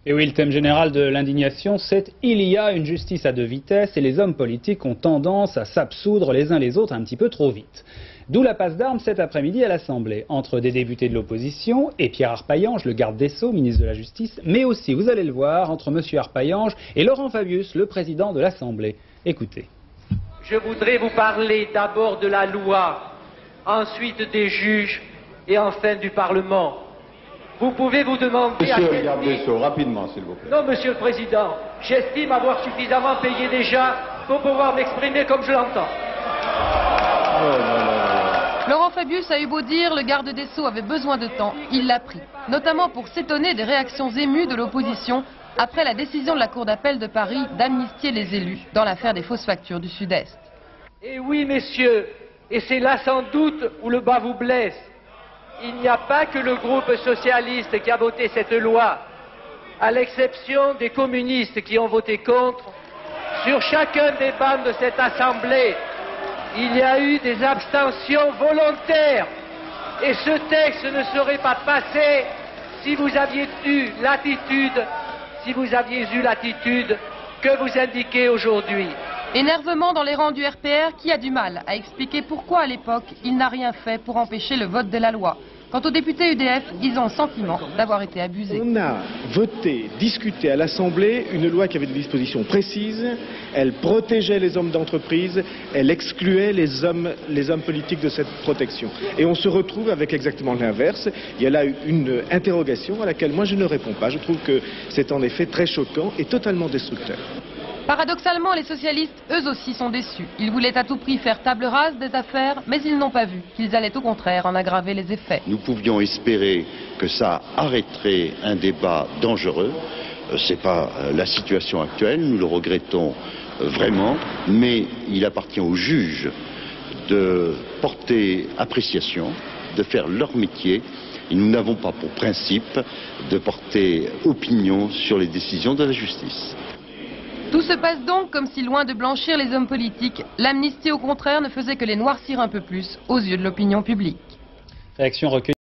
Et oui, le thème général de l'indignation, c'est « Il y a une justice à deux vitesses et les hommes politiques ont tendance à s'absoudre les uns les autres un petit peu trop vite ». D'où la passe d'armes cet après-midi à l'Assemblée, entre des députés de l'opposition et Pierre Arpaillange, le garde des Sceaux, ministre de la Justice, mais aussi, vous allez le voir, entre M. Arpaillange et Laurent Fabius, le président de l'Assemblée. Écoutez. Je voudrais vous parler d'abord de la loi, ensuite des juges et enfin du Parlement. Vous pouvez vous demander... Monsieur le garde des Sceaux, rapidement, s'il vous plaît. Non, Monsieur le Président, j'estime avoir suffisamment payé déjà pour pouvoir m'exprimer comme je l'entends. Laurent Fabius a eu beau dire, le garde des Sceaux avait besoin de temps, il l'a pris. Notamment pour s'étonner des réactions émues de l'opposition après la décision de la Cour d'appel de Paris d'amnistier les élus dans l'affaire des fausses factures du Sud-Est. Et oui, messieurs, et c'est là sans doute où le bas vous blesse. Il n'y a pas que le groupe socialiste qui a voté cette loi. À l'exception des communistes qui ont voté contre, sur chacun des bancs de cette Assemblée, il y a eu des abstentions volontaires. Et ce texte ne serait pas passé si vous aviez eu l'attitude que vous indiquez aujourd'hui. Énervement dans les rangs du RPR qui a du mal à expliquer pourquoi à l'époque il n'a rien fait pour empêcher le vote de la loi. Quant aux députés UDF, ils ont le sentiment d'avoir été abusés. On a voté, discuté à l'Assemblée une loi qui avait des dispositions précises, elle protégeait les hommes d'entreprise, elle excluait les hommes politiques de cette protection. Et on se retrouve avec exactement l'inverse. Il y a là une interrogation à laquelle moi je ne réponds pas. Je trouve que c'est en effet très choquant et totalement destructeur. Paradoxalement, les socialistes, eux aussi, sont déçus. Ils voulaient à tout prix faire table rase des affaires, mais ils n'ont pas vu qu'ils allaient au contraire en aggraver les effets. Nous pouvions espérer que ça arrêterait un débat dangereux. Ce n'est pas la situation actuelle, nous le regrettons vraiment, mais il appartient aux juges de porter appréciation, de faire leur métier. Et nous n'avons pas pour principe de porter opinion sur les décisions de la justice. Tout se passe donc comme si, loin de blanchir les hommes politiques, l'amnistie au contraire ne faisait que les noircir un peu plus aux yeux de l'opinion publique. Réaction recueillie.